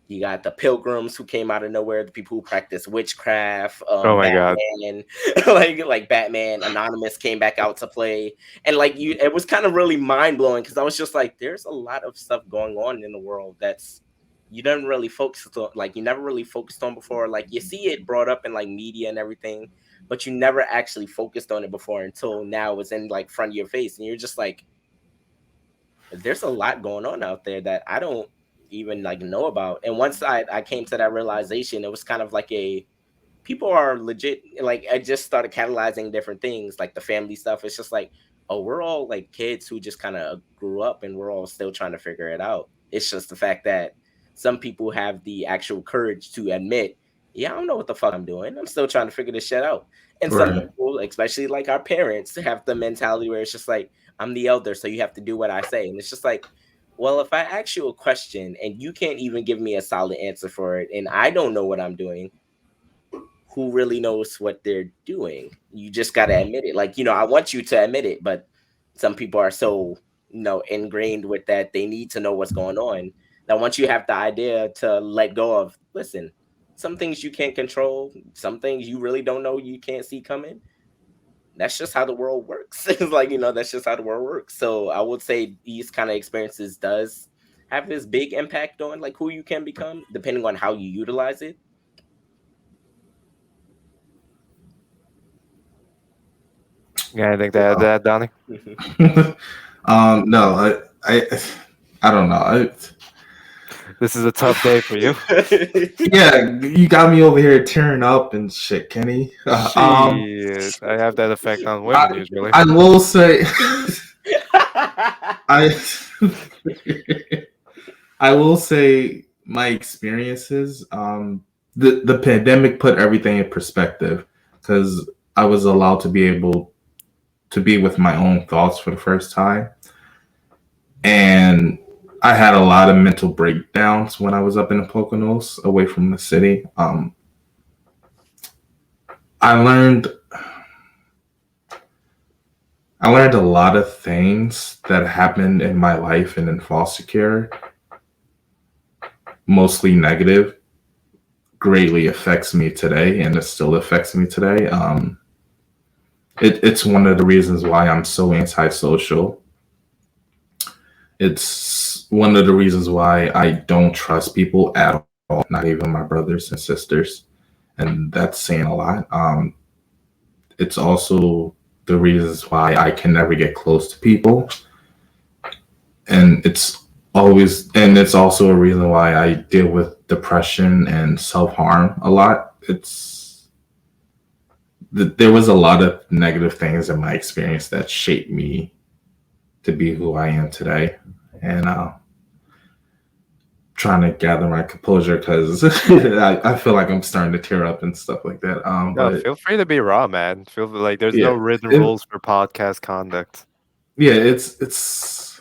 You got the pilgrims who came out of nowhere, the people who practice witchcraft, Oh my god. Batman, like Batman, Anonymous came back out to play, and like it was kind of really mind blowing because I was just like, there's a lot of stuff going on in the world that's you didn't really focus on, like you never really focused on before. Like you see it brought up in like media and everything, but you never actually focused on it before until now it's in like front of your face, and you're just like, there's a lot going on out there that I don't even like know about. And once I came to that realization, it was kind of like a people are legit. Like I just started catalyzing different things, like the family stuff. It's just like, oh, we're all like kids who just kind of grew up and we're all still trying to figure it out. It's just the fact that some people have the actual courage to admit, yeah, I don't know what the fuck I'm doing. I'm still trying to figure this shit out. And some right, people, especially like our parents, have the mentality where it's just like, I'm the elder, so you have to do what I say. And it's just like, well, if I ask you a question and you can't even give me a solid answer for it, and I don't know what I'm doing, who really knows what they're doing? You just got to admit it. Like, I want you to admit it, but some people are so, ingrained with that. They need to know what's going on. Now, once you have the idea to let go of, listen, some things you can't control, some things you really don't know, you can't see coming. That's just how the world works. It's like, that's just how the world works. So I would say these kind of experiences does have this big impact on like who you can become, depending on how you utilize it. Yeah, I think that Donnie. no, I don't know. This is a tough day for you. Yeah, you got me over here tearing up and shit, Kenny. Shit, I have that effect on women I, usually. I will say, I I will say my experiences. The pandemic put everything in perspective because I was allowed to be able to be with my own thoughts for the first time, and I had a lot of mental breakdowns when I was up in the Poconos, away from the city. I learned I learned a lot of things that happened in my life and in foster care, mostly negative, greatly affects me today, and it still affects me today. It's one of the reasons why I'm so antisocial. It's one of the reasons why I don't trust people at all, not even my brothers and sisters, and that's saying a lot. It's also the reasons why I can never get close to people, and it's also a reason why I deal with depression and self harm a lot. There was a lot of negative things in my experience that shaped me to be who I am today, and trying to gather my composure because I feel like I'm starting to tear up and stuff like that. No, But feel free to be raw, man. Feel like there's no yeah, written it, rules for podcast conduct. yeah, it's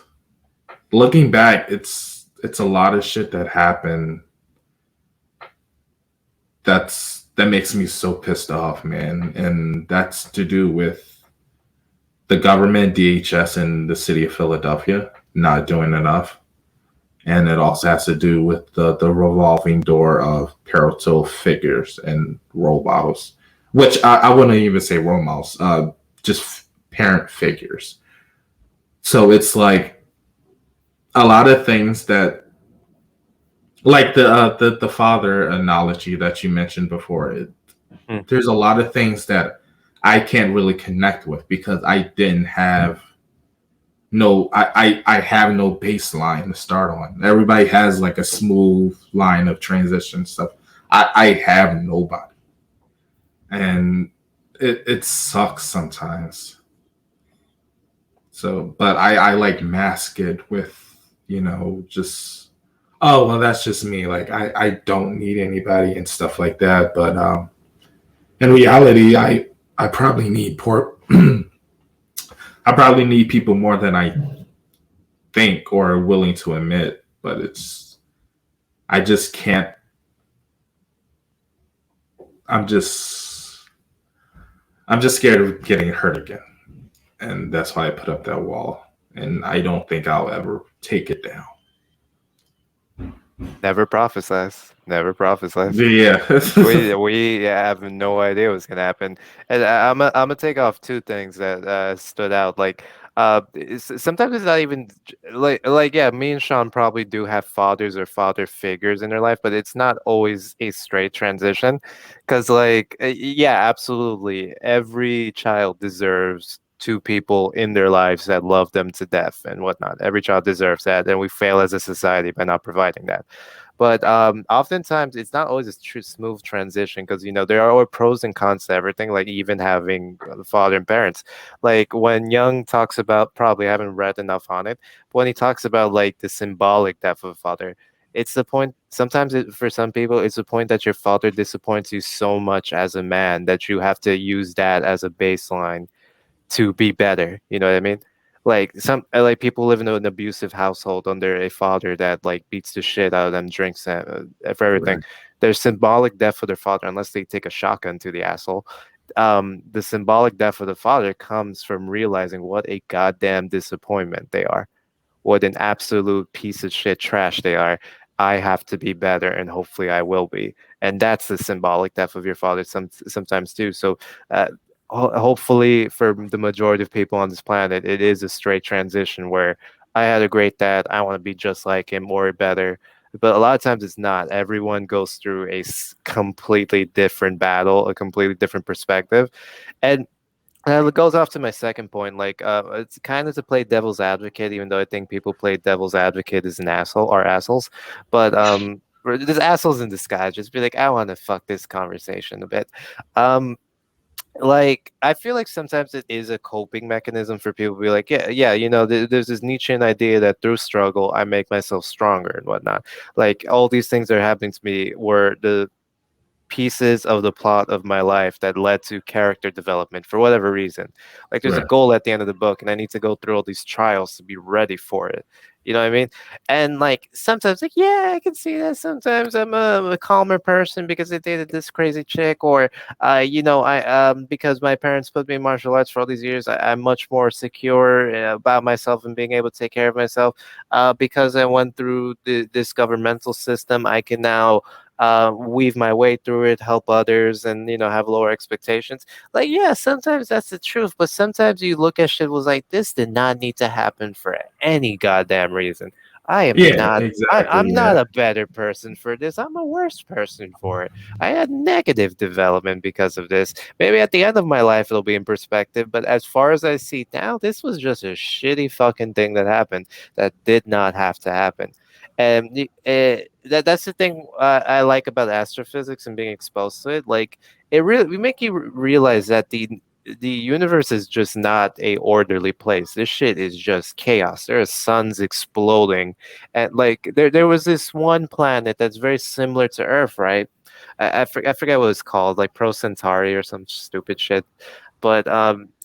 looking back, it's a lot of shit that happened that makes me so pissed off, man. And that's to do with the government, DHS, and the city of Philadelphia not doing enough. And it also has to do with the revolving door of parental figures and role models, which I wouldn't even say role models, just parent figures. So it's like a lot of things that, like the father analogy that you mentioned before. Hmm. There's a lot of things that I can't really connect with because I didn't have I have no baseline to start on. Everybody has like a smooth line of transition stuff. I have nobody. And it sucks sometimes. So but I like mask it with, just, oh well, that's just me. Like I don't need anybody and stuff like that. But in reality, I probably need poor I probably need people more than I think or are willing to admit, but I just can't. I'm just I'm just scared of getting hurt again, and that's why I put up that wall. And I don't think I'll ever take it down. Never prophesize. Never prophesize. Yeah, We have no idea what's gonna happen, and I'm gonna take off two things that stood out. Like, sometimes it's not even like yeah, me and Sean probably do have fathers or father figures in their life, but it's not always a straight transition, because like yeah, absolutely, every child deserves two people in their lives that love them to death and whatnot. Every child deserves that, and we fail as a society by not providing that. But oftentimes it's not always a smooth transition because there are pros and cons to everything. Like even having father and parents. Like when Young talks about, probably haven't read enough on it, but when he talks about like the symbolic death of a father, it's the point. Sometimes for some people, it's the point that your father disappoints you so much as a man that you have to use that as a baseline to be better. You know what I mean? Like some like people live in an abusive household under a father that like beats the shit out of them, drinks for everything. right, There's symbolic death for their father unless they take a shotgun to the asshole. The symbolic death of the father comes from realizing what a goddamn disappointment they are, what an absolute piece of shit trash they are. I have to be better, and hopefully I will be. And that's the symbolic death of your father sometimes too. So uh, hopefully for the majority of people on this planet, it is a straight transition where I had a great dad, I want to be just like him or better. But a lot of times it's not. Everyone goes through a completely different battle, a completely different perspective. And it goes off to my second point. Like, it's kind of to play devil's advocate, even though I think people play devil's advocate as an asshole or assholes. But there's assholes in disguise. Just be like, I want to fuck this conversation a bit. Um, like I feel like sometimes it is a coping mechanism for people to be like, yeah, yeah, there's this Nietzschean idea that through struggle I make myself stronger and whatnot. Like all these things that are happening to me were the pieces of the plot of my life that led to character development for whatever reason. Like there's a right, goal at the end of the book, and I need to go through all these trials to be ready for it. You know what I mean? And like sometimes, like yeah, I can see that. Sometimes I'm a calmer person because I dated this crazy chick, or I because my parents put me in martial arts for all these years, I'm much more secure about myself and being able to take care of myself. Because I went through this governmental system, I can now weave my way through it, help others, and have lower expectations. Like, yeah, sometimes that's the truth, but sometimes you look at shit was like, this did not need to happen for any goddamn reason. I am Yeah, not. exactly. I'm not Yeah. a better person for this. I'm a worse person for it. I had negative development because of this. Maybe at the end of my life it'll be in perspective, but as far as I see now, this was just a shitty fucking thing that happened that did not have to happen. And that's the thing I like about astrophysics and being exposed to it. Like, it really we make you realize that the universe is just not a orderly place. This shit is just chaos. There are suns exploding, and like there was this one planet that's very similar to Earth, right? I forget what it's called, like Pro Centauri or some stupid shit. But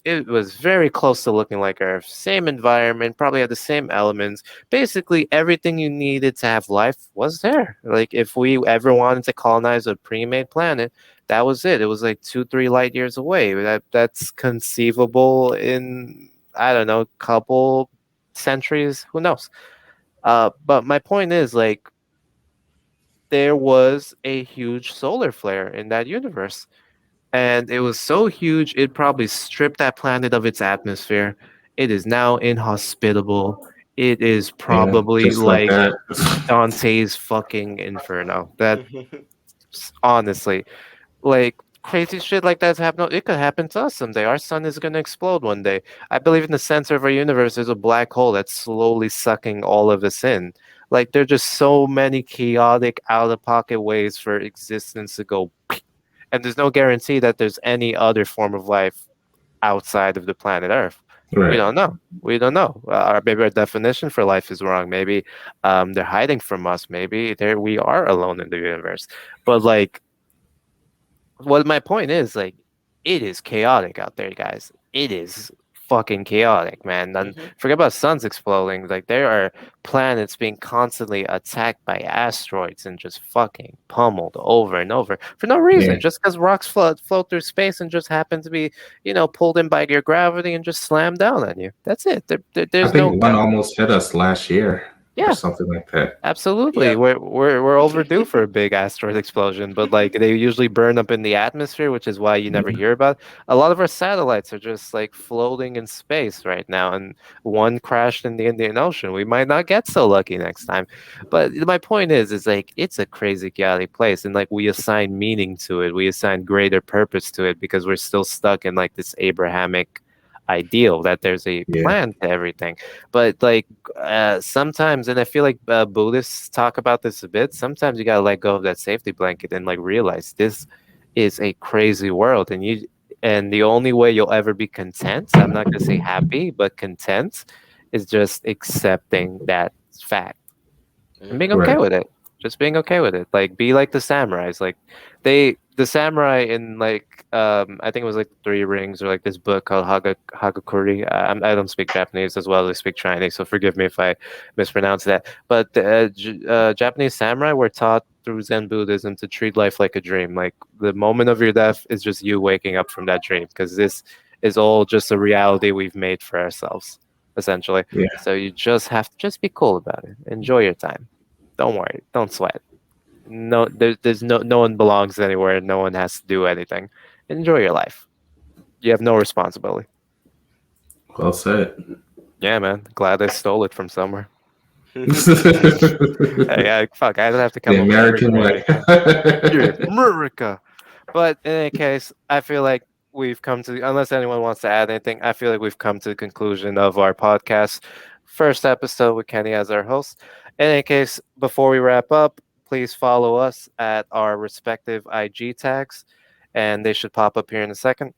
it was very close to looking like Earth. Same environment, probably had the same elements. Basically, everything you needed to have life was there. Like, if we ever wanted to colonize a pre-made planet, that was it. It was like 2, 3 light years away. That's conceivable in, I don't know, couple centuries. Who knows? But my point is, like, there was a huge solar flare in that universe, and it was so huge it probably stripped that planet of its atmosphere. It is now inhospitable. It is Yeah, probably just like like that. Dante's fucking Inferno. That honestly, like, crazy shit like that's happening. It could happen to us someday. Our sun is gonna explode one day. I believe in the center of our universe there's a black hole that's slowly sucking all of us in. Like, there are just so many chaotic, out of pocket ways for existence to go, and there's no guarantee that there's any other form of life outside of the planet Earth. We Right. don't know. We don't know. Maybe our definition for life is wrong. Maybe they're hiding from us. Maybe there we are alone in the universe. But like, what my point is, like, it is chaotic out there, guys. It is fucking chaotic, man. And Mhm. forget about suns exploding. Like, there are planets being constantly attacked by asteroids and just fucking pummeled over and over for no Yeah. reason. Just because rocks float through space and just happen to be, pulled in by your gravity and just slam down on you. That's it. I There's no. think one almost hit us last year or Yeah, something like that. absolutely. Yeah. We're overdue for a big asteroid explosion, but like, they usually burn up in the atmosphere, which is why you never Yeah. hear about. A lot of our satellites are just like floating in space right now, and one crashed in the Indian Ocean. We might not get so lucky next time. But my point is like, it's a crazy chaotic place, and like, we assign meaning to it. We assign greater purpose to it because we're still stuck in like this Abrahamic ideal that there's a Yeah. plan to everything. But like, sometimes, and I feel like Buddhists talk about this a bit, sometimes you gotta let go of that safety blanket and like realize this is a crazy world, and the only way you'll ever be content, I'm not gonna say happy, but content, is just accepting that fact and being Mhm. okay Right. with it. Just being okay with it. Like, be like the samurais. Like, the samurai in, like, I think it was like Three Rings, or like this book called Hagakure. I don't speak Japanese as well as I speak Chinese, so forgive me if I mispronounce that. But the Japanese samurai were taught through Zen Buddhism to treat life like a dream. Like, the moment of your death is just you waking up from that dream, because this is all just a reality we've made for ourselves, essentially. Yeah. So you just have to just be cool about it. Enjoy your time. Don't worry. Don't sweat. No, there's no one belongs anywhere. No one has to do anything. Enjoy your life. You have no responsibility. Well said. Yeah, man. Glad I stole it from somewhere. Hey, The yeah, fuck. I don't have to come up with every American great way. idea. Yeah, America. But in any case, I feel like we've come to, unless anyone wants to add anything, I feel like we've come to the conclusion of our podcast. First episode with Kenny as our host. In any case, before we wrap up, please follow us at our respective IG tags, and they should pop up here in a second.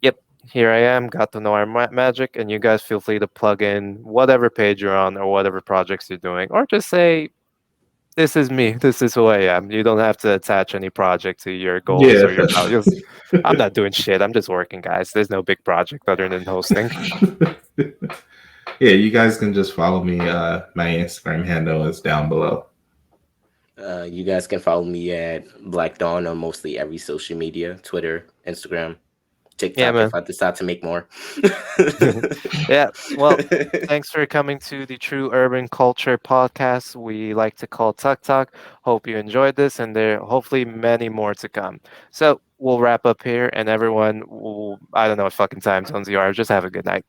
Yep, here I am. Got to know our magic, and you guys feel free to plug in whatever page you're on or whatever projects you're doing, or just say, this is me. This is who I am. You don't have to attach any project to your goals Yeah. or your values. I'm not doing shit. I'm just working, guys. There's no big project other than hosting. Yeah, you guys can just follow me. My Instagram handle is down below. You guys can follow me at Black Dawn on mostly every social media: Twitter, Instagram, Yeah, TikTok man. if I decide to make more. Yeah. Well, thanks for coming to the True Urban Culture podcast we like to call TUC Talk. Hope you enjoyed this, and there are hopefully many more to come. So we'll wrap up here, and everyone, will, I don't know what fucking time zones you are. Just have a good night.